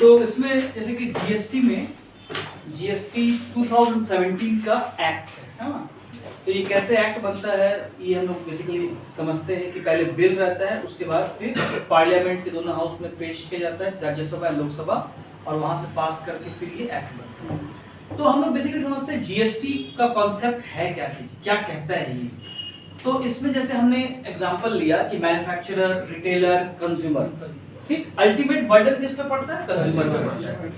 तो इसमें जैसे कि जीएसटी में जीएसटी 2017 का एक्ट है ना। तो ये कैसे एक्ट बनता है ये हम लोग बेसिकली समझते हैं कि पहले बिल रहता है, उसके बाद फिर पार्लियामेंट के दोनों हाउस में पेश किया जाता है, राज्यसभा या लोकसभा, और वहां से पास करके फिर ये एक्ट बनता है। तो हम लोग बेसिकली समझते हैं जीएसटी का कॉन्सेप्ट है क्या चीज, क्या कहता है ये। तो इसमें जैसे हमने एग्जांपल लिया कि मैन्युफैक्चरर, रिटेलर, कंज्यूमर, ठीक, अल्टीमेट बर्डन किस पे पड़ता है? कंज्यूमर पे पड़ता है।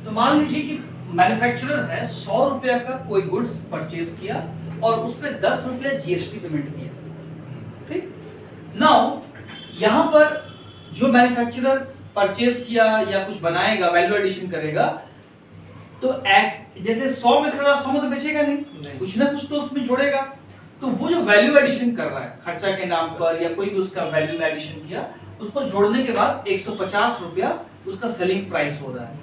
तो मान लीजिए कि मैन्युफैक्चरर है, 100 रुपया का कोई गुड्स परचेज किया और उस पे 10 रुपया जीएसटी पेमेंट किया, ठीक। नाउ यहाँ पर जो मैन्युफैक्चरर परचेज किया या कुछ बनाएगा, वैल्यू एडिशन करेगा, तो जैसे 100 में खरीदा 100 में तो बेचेगा नहीं, कुछ ना कुछ तो उसमें जोड़ेगा। तो वो जो वैल्यू एडिशन कर रहा है खर्चा के नाम पर या कोई भी उसका वैल्यू एडिशन किया, उसको जोड़ने के बाद 150 रुपया उसका सेलिंग प्राइस हो रहा है।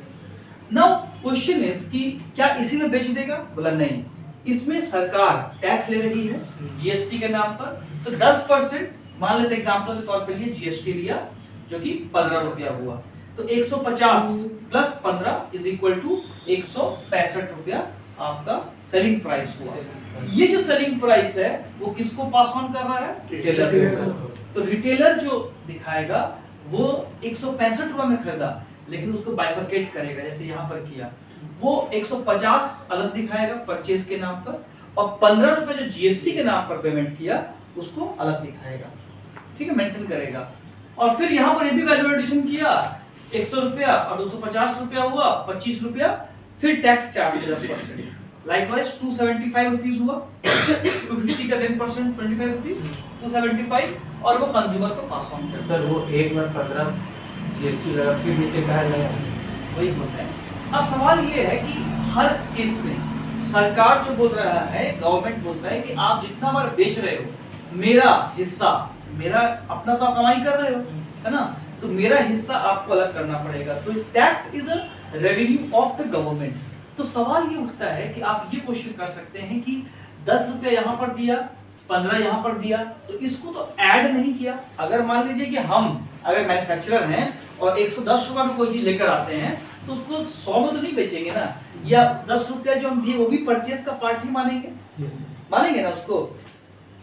नाउ क्वेश्चन इज कि क्या इसी में बेच देगा? बोला नहीं, इसमें सरकार टैक्स ले रही है जीएसटी के नाम पर। तो 10% मान लेते एग्जांपल के तौर पे लिए जीएसटी लिया जो कि 15 रुपया हुआ, तो 150 प्लस 15 इज इक्वल टू 165 रुपया आपका सेलिंग प्राइस हुआ। ये जो सेलिंग प्राइस है वो किसको पास ऑन कर रहा है? रिटेलर। तो रिटेलर जो दिखाएगा वो 165 रुपए में खरीदा, लेकिन उसको बाइफरकेट करेगा, जैसे यहाँ पर किया, वो 150 अलग दिखाएगा परचेज के नाम पर, और 15 रुपए जो जीएसटी के नाम पर पेमेंट किया उसको अलग दिखाएगा, ठीक है, मेंशन करेगा। और फिर यहाँ पर ये भी वैल्यू एडिशन किया 100 रुपया और 250 रुपया हुआ 25 रुपया, फिर टैक्स चार्ज 10%, लाइकवाइज 275 रुपीस हुआ, 250 का 10% 25 रुपीस, 275, और वो कंज्यूमर को पास ऑन कर। सर वो एक बार 15 जीएसटी लगा फिर नीचे कहा लगा, वही होता है। अब सवाल ये है कि हर केस में सरकार जो बोल रहा है, गवर्नमेंट बोलता है कि आप जितना बार बेच रहे हो, मेरा हिस्सा, मेरा अपना तो आप कमाई कर रहे हो, है ना, तो मेरा हिस्सा आपको अलग करना पड़ेगा। तो tax is a revenue of the government. तो सवाल ये उठता है कि आप ये क्वेश्चन कर सकते हैं कि 10 रुपया यहाँ पर दिया, 15 यहाँ पर दिया, तो इसको तो ऐड नहीं किया। अगर मान लीजिए कि हम अगर मैन्युफैक्चरर हैं और 110 रुपये में कोई चीज लेकर आते हैं, तो उसको 100 में तो नहीं बेचेंगे ना, या 10 रुपया जो हम दिए वो भी परचेज का पार्ट ही मानेंगे ना उसको।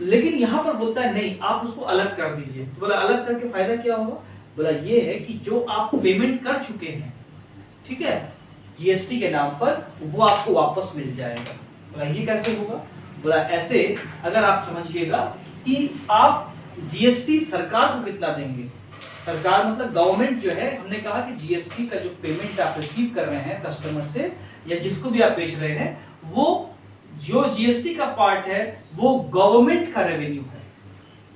लेकिन यहाँ पर बोलता है नहीं, आप उसको अलग कर दीजिए। तो बोला अलग करके फायदा क्या होगा? बोला ये है कि जो आप पेमेंट कर चुके हैं, ठीक है, जीएसटी के नाम पर, वो आपको वापस मिल जाएगा। बोला ये कैसे होगा? बोला ऐसे, अगर आप समझिएगा कि आप जीएसटी सरकार को कितना देंगे, सरकार मतलब गवर्नमेंट जो है, हमने कहा कि जीएसटी का जो पेमेंट आप रिसीव कर रहे हैं कस्टमर से या जिसको भी आप बेच रहे हैं, वो जो जीएसटी का पार्ट है वो गवर्नमेंट का रेवेन्यू है,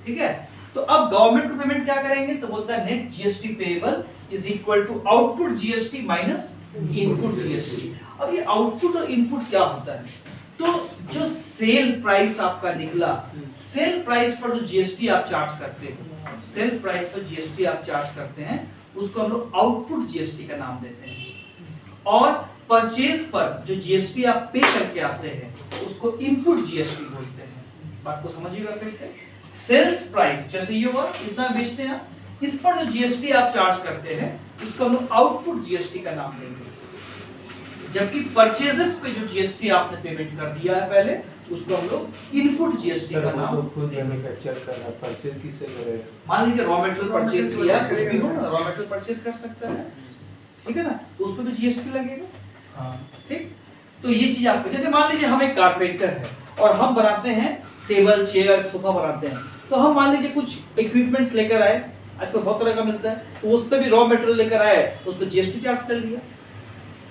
ठीक है। तो अब गवर्नमेंट को पेमेंट क्या करेंगे? तो बोलता है net GST payable is equal to output GST minus input GST. अब ये आउटपुट और इनपुट क्या होता है? तो जो सेल प्राइस आपका निकला, सेल प्राइस पर जो जीएसटी आप चार्ज करते हैं, सेल प्राइस पर जीएसटी आप चार्ज करते हैं, उसको हम लोग आउटपुट जीएसटी का नाम देते हैं। और परचेज पर जो जीएसटी आप पे करके आते हैं उसको इनपुट जीएसटी बोलते हैं। बात को समझिएगा फिर से। सेल्स प्राइस जैसे ये हुआ, इतना बेचते हैं, इस पर जो जीएसटी आप चार्ज करते हैं उसको हम लोग आउटपुट जीएसटी का नाम देंगे। जबकि परचेजेस पे जो जीएसटी आपने पेमेंट कर दिया है पहले, उसको हम लोग इनपुट जीएसटी का नाम खुद मैन्युफैक्चर कर रहा है, परचेज किससे करेगा? मान लीजिए रॉ मटेरियल परचेज किया, कुछ भी हो ना, रॉ मटेरियल परचेज कर सकता है, ठीक है ना, तो उस पर भी जीएसटी लगेगा। हाँ ठीक। तो ये चीज आपको, जैसे मान लीजिए हम एक कारपेंटर है और हम बनाते हैं टेबल, चेयर, सोफा बनाते हैं, तो हम मान लीजिए कुछ इक्विपमेंट्स लेकर आए, आजकल बहुत तरह का मिलता है, तो उस पर भी रॉ मटेरियल लेकर आए, उस पर जीएसटी चार्ज कर लिया,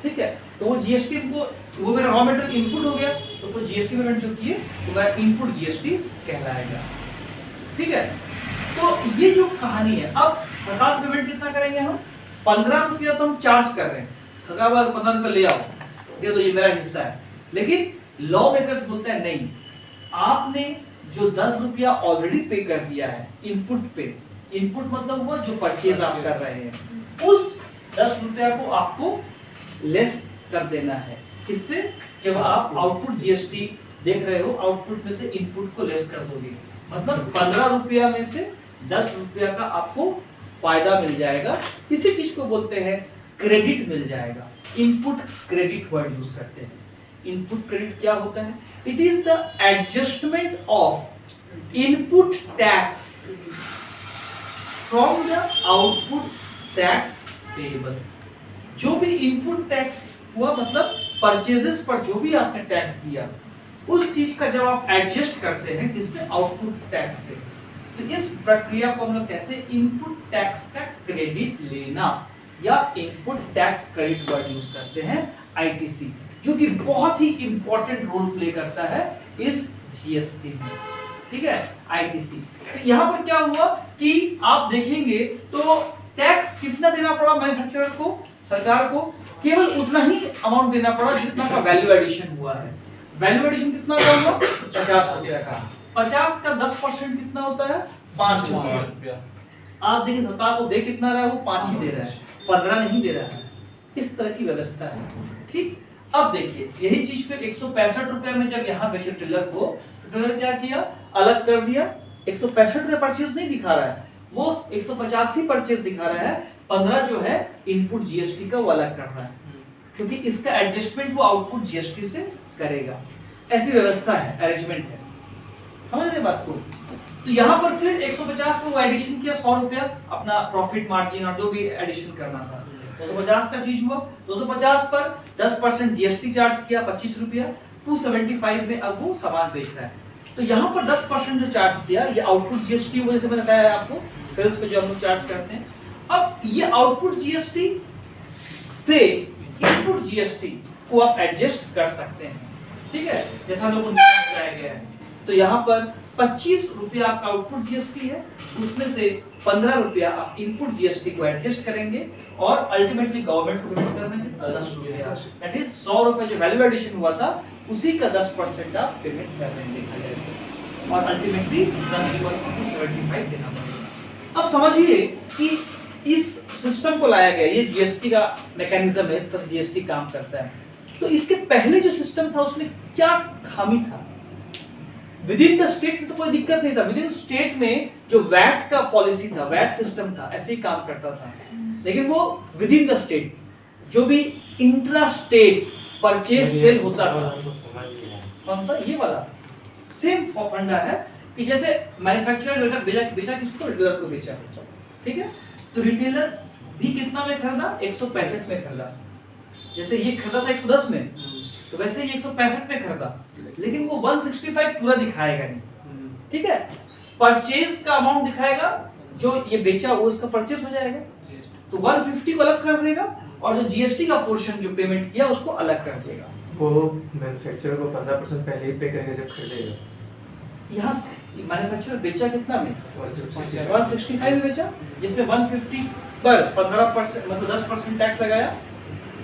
ठीक है। तो वो जीएसटी को, वो मेरा रॉ मटेरियल इनपुट हो गया, तो वो जीएसटी पेमेंट जो किए तो मेरा इनपुट जीएसटी कहलाएगा, ठीक है। तो ये जो कहानी है, अब सरकार पेमेंट कितना करेंगे हम? 15 रुपया तो हम चार्ज कर रहे हैं, सरकार वाला 15 रुपया ले आओ, ये तो ये मेरा हिस्सा है। लेकिन लॉ मेकर्स बोलते हैं नहीं, आपने जो 10 रुपया ऑलरेडी पे कर दिया है इनपुट पे, इनपुट मतलब हुआ जो परचेज आप कर रहे हैं, उस 10 रुपया को आपको लेस कर देना है। किससे? जब आप आउटपुट जीएसटी देख रहे हो, आउटपुट में से इनपुट को लेस कर दोगे, मतलब 15 रुपया में से 10 रुपया का आपको फायदा मिल जाएगा। इसी चीज को बोलते हैं क्रेडिट मिल जाएगा। इनपुट क्रेडिट वर्ड यूज करते हैं। इनपुट क्रेडिट क्या होता है? It is the adjustment of input tax from the output tax payable. जो भी इनपुट टैक्स हुआ, मतलब परचेजेस पर जो भी आपने टैक्स दिया, उस चीज का जब आप एडजस्ट करते हैं किससे? आउटपुट टैक्स से। तो इस प्रक्रिया को हम लोग कहते हैं इनपुट टैक्स का क्रेडिट लेना, या input tax credit word use करते हैं आईटीसी, जो कि बहुत ही इंपॉर्टेंट रोल प्ले करता है इस जीएसटी में। ठीक है, आईटीसी। तो यहाँ पर क्या हुआ कि आप देखेंगे तो टैक्स कितना देना पड़ा मैन्युफैक्चरर को, सरकार को? केवल उतना ही अमाउंट देना पड़ा जितना का वैल्यू एडिशन हुआ है। वैल्यू एडिशन कितना का हुआ? 50 रुपया का। 50 का 10% कितना होता है? 5 रुपया। आप देखिए सरकार को दे कितना रहा है? वो 5 ही दे रहा है, 15 नहीं दे रहा है। इस तरह की व्यवस्था है। ठीक, अब देखिए यही चीज फिर 165 रुपया में जब यहाँ बेचे टेलर को, टेलर क्या किया? अलग कर दिया। 165 रुपया परचेज नहीं दिखा रहा है, वो 150 ही परचेज दिखा रहा है। 15 जो है इनपुट जीएसटी का वो अलग कर रहा है, क्योंकि इसका एडजस्टमेंट वो आउटपुट जीएसटी से करेगा। ऐसी व्यवस्था है, अरेंजमेंट है। समझ रहे बात को? तो यहाँ पर फिर 150 में वो एडिशन किया 100 रुपया, अपना प्रॉफिट मार्जिन और जो भी एडिशन करना था 250 का चीज हुआ। 250 पर 10% जीएसटी चार्ज किया 25 रुपया। 275 में अब वो सामान बेच रहा है। तो यहाँ पर 10% जो चार्ज किया, ये आउटपुट जीएसटी वजह से मैंने बताया आपको, सेल्स पे जो हम लोग चार्ज करते हैं। अब ये आउटपुट जीएसटी से इनपुट जीएसटी को आप एडजस्ट कर सकते हैं। ठीक है, जैसा हम लोग को बताया गया है। तो यहाँ पर 25 रुपया आपका आउटपुट जीएसटी है, उसमें से 15 रुपया आप इनपुट जीएसटी को एडजस्ट करेंगे और अल्टीमेटली गवर्नमेंट को पेमेंट करना है 10 रुपया। दैट इज 100 रुपये जो वैल्यू एडिशन हुआ था उसी का 10% आप पेमेंट कर रहे हैं, देखा जाएगा, और अल्टीमेटली कंज्यूमर को 75 देना पड़ेगा। अब समझिए कि इस सिस्टम को लाया गया, ये जीएसटी का मैकेनिज्म है, इस तरह जीएसटी काम करता है। तो इसके पहले जो सिस्टम था उसमें क्या खामी था? विद इन द स्टेट में तो कोई दिक्कत नहीं था। विद इन स्टेट में जो वैट का पॉलिसी था, वैट सिस्टम था, ऐसे ही काम करता था। लेकिन वो विद इन द स्टेट जो भी इंट्रा स्टेट परचेज सेल होता था, कौन सा? ये वाला सेम फंडा है कि जैसे मैन्युफैक्चरर बेचा किसको? रिटेलर को बेचा। ठीक है, तो रिटेलर भी कितना में खरीदा? 165 में खरीदा। जैसे ये खरीदा था 110 में, तो वैसे ये 165 में खरीदा, लेकिन वो 165 पूरा दिखाएगा नहीं। ठीक है, परचेज का अमाउंट दिखाएगा, जो ये बेचा वो उसका परचेज हो जाएगा, तो 150 को अलग कर देगा, और जो जीएसटी का पोर्शन जो पेमेंट किया उसको अलग कर देगा। वो मैन्युफैक्चरर को 15% पहले ही पे करेगा जब खरीदेगा। यहाँ मैन्युफैक्चरर बेचा कितना में? 165 में बेचा, जिसमें 150 पर 15% मतलब 10% टैक्स लगाया।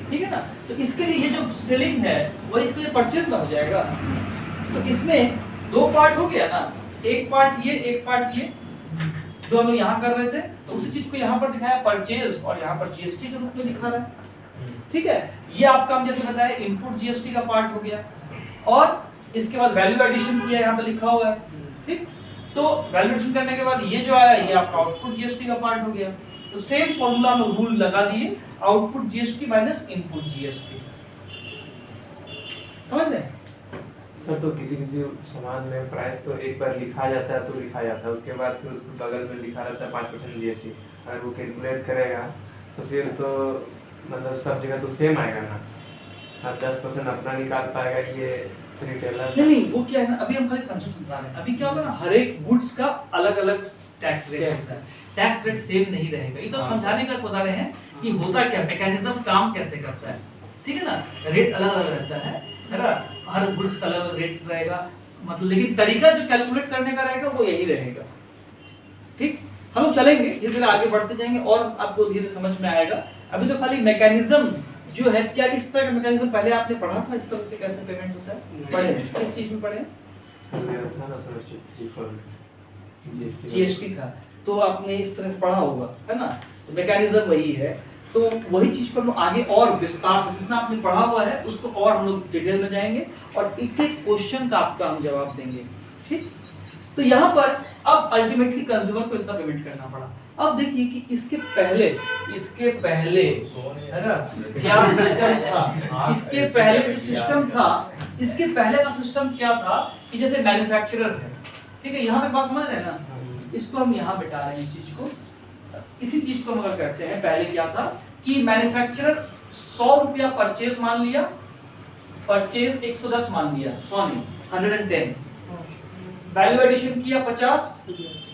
ठीक है ना, तो इसके लिए ये जो सेलिंग है वो इसके लिए परचेज ना हो जाएगा। तो इसमें दो पार्ट हो गया ना, एक पार्ट ये, एक पार्ट ये, जो हम यहाँ कर रहे थे, तो उसी चीज को यहाँ पर दिखाया परचेज, और यहाँ पर जीएसटी के रूप में दिखा रहा है। ठीक है, ये आपका हम जैसे बताया इनपुट जीएसटी का पार्ट हो गया, और इसके बाद वैल्यू एडिशन किया, यहाँ पे लिखा हुआ है। ठीक, तो वैल्यू एडिशन करने के बाद ये जो आया ये आपका आउटपुट जीएसटी का पार्ट हो गया। तो सेम फॉर्मूला में रूल लगा दिए, output GST minus input GST. समझ रहे? सर, तो किसी किसी सामान में प्राइस तो एक बार लिखा जाता है तो लिखा जाता है, उसके बाद फिर उसके बगल में लिखा रहता है 5% जीएसटी। अगर वो कैलकुलेट करेगा तो फिर तो मतलब सब जगह तो सेम आएगा ना, 10% अपना निकाल पाएगा ये रिटेलर। नहीं, वो क्या है ना, अभी हम खाली कंसेप्ट बता रहे हैं। अभी क्या होगा ना, हर एक गुड्स का अलग अलग टैक्स रेट होता है, टैक्स रेट सेम नहीं रहेगा। ये तो समझाने का बता रहे हैं कि होता क्या, मैकेनिज्म काम कैसे करता है। ठीक है ना, रेट अलग अलग रहता है ना, हर गुड्स का अलग रेट्स रहेगा, मतलब लेकिन तरीका जो कैलकुलेट करने का रहेगा वो यही रहेगा। ठीक, हम लोग चलेंगे धीरे धीरे आगे बढ़ते जाएंगे और आपको धीरे समझ में आएगा। अभी तो खाली मैकेनिज्म जो है, क्या इस तरह का मैकेनिज्म पहले आपने पढ़ा था, इस तरह से कैसे पेमेंट होता है? पढ़े? किस चीज में पढ़े? जीएसटी था, तो आपने इस तरह से पढ़ा होगा, है ना। तो मैकेनिज्म वही है, तो वही चीज को हम आगे और विस्तार से जितना आपने पढ़ा हुआ है उसको और हम लोग डिटेल में जाएंगे और एक एक क्वेश्चन का आपका हम जवाब देंगे। ठीक, तो यहाँ पर अब अल्टीमेटली कंज्यूमर को इतना पेमेंट करना पड़ा। अब देखिए कि इसके पहले है ना क्या सिस्टम था, इसके पहले जो सिस्टम था, इसके पहले का सिस्टम क्या था कि जैसे मैन्युफैक्चरर है, ठीक है, यहाँ पे बात समझ रहे हैं ना, इसको हम यहाँ बिठा रहे हैं, इस चीज को, इसी चीज को हम अगर करते हैं, पहले क्या था कि मैन्युफैक्चरर 100 रुपया परचेज मान लिया, परचेज 110 मान लिया, 100 नहीं 110, वैल्यू एडिशन किया 50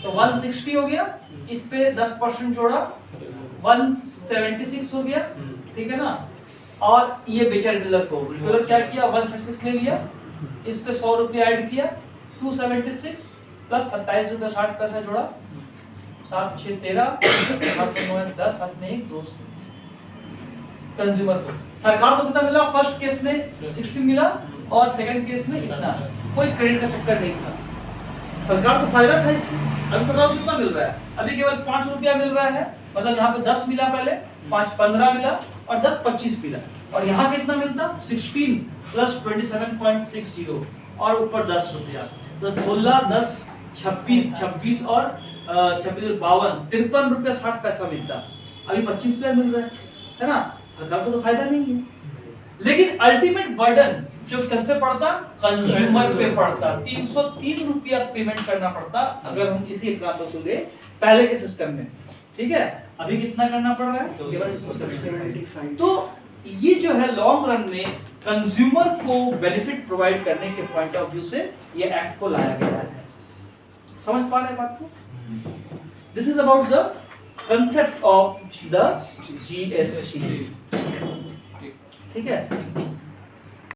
तो 160 हो गया, इस पे 10% जोड़ा 176 हो गया, ठीक है ना, और ये बेचा रिटेलर को, रिटेलर क्या किया 176 ले लिया, इस पे 100 रुपया ऐड किया 276 प्लस 27 रुपया 60 पैसा जोड़ा, 7 6 13 7 9 10 7 में 1 2 कंज्यूमर को, सरकार को कितना मिला, फर्स्ट केस में 60 मिला और सेकंड केस में इतना, कोई क्रेडिट का चक्कर नहीं था, सरकार को फायदा था इससे। अभी सरकार को कितना मिल रहा है, अभी केवल 5 रुपया मिल रहा है, मतलब यहाँ पे 10 मिला, पहले 5 15 मिला और 10 25 मिला, और यहाँ कितना मिलता 16 प्लस 27.60 और ऊपर 10 रुपया, तो 16 10 26 और 56 52 53 रुपया 60 पैसा मिलता, अभी 25 रुपया मिल रहा है ना, सरकार को तो फायदा नहीं है, लेकिन अल्टीमेट बर्डन जो किस पे पड़ता, कंज्यूमर पे पड़ता, 303 रुपया पेमेंट करना पड़ता, अगर हम इसी एग्जांपल को ले पहले के सिस्टम में, ठीक है, अभी कितना करना पड़ रहा है, केवल 275। तो ये जो है लॉन्ग रन में कंज्यूमर को बेनिफिट प्रोवाइड करने के पॉइंट ऑफ व्यू से ये एक्ट को लाया गया है, समझ पा रहे हैं बात को, this is about the concept of the GST, ठीक है।